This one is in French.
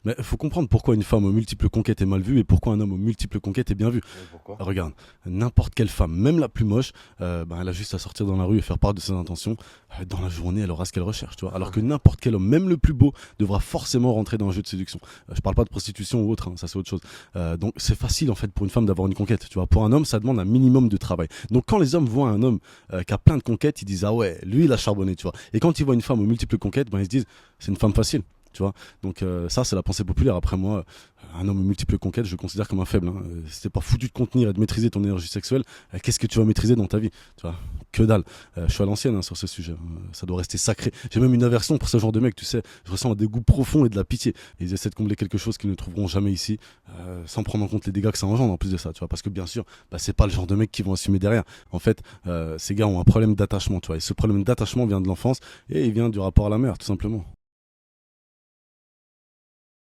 Mais il faut comprendre pourquoi une femme aux multiples conquêtes est mal vue et pourquoi un homme aux multiples conquêtes est bien vu. Et pourquoi? Regarde, n'importe quelle femme, même la plus moche, elle a juste à sortir dans la rue et faire part de ses intentions. Dans la journée, elle aura ce qu'elle recherche, tu vois. Alors que n'importe quel homme, même le plus beau, devra forcément rentrer dans un jeu de séduction. Je parle pas de prostitution ou autre, hein, ça c'est autre chose. Donc c'est facile en fait pour une femme d'avoir une conquête, tu vois. Pour un homme, ça demande un minimum de travail. Donc quand les hommes voient un homme qui a plein de conquêtes, ils disent ah ouais, lui il a charbonné, tu vois. Et quand ils voient une femme aux multiples conquêtes, ils se disent c'est une femme facile. Tu vois, donc ça c'est la pensée populaire. Après moi, un homme aux multiples conquêtes, je le considère comme un faible. Hein. Si t'es pas foutu de contenir et de maîtriser ton énergie sexuelle, qu'est-ce que tu vas maîtriser dans ta vie? Tu vois, que dalle. Je suis à l'ancienne hein, sur ce sujet. Ça doit rester sacré. J'ai même une aversion pour ce genre de mec. Tu sais, je ressens un dégoût profond et de la pitié. Et ils essaient de combler quelque chose qu'ils ne trouveront jamais ici, sans prendre en compte les dégâts que ça engendre en plus de ça. Tu vois, parce que bien sûr, c'est pas le genre de mec qui vont assumer derrière. En fait, ces gars ont un problème d'attachement. Tu vois, et ce problème d'attachement vient de l'enfance et il vient du rapport à la mère, tout simplement.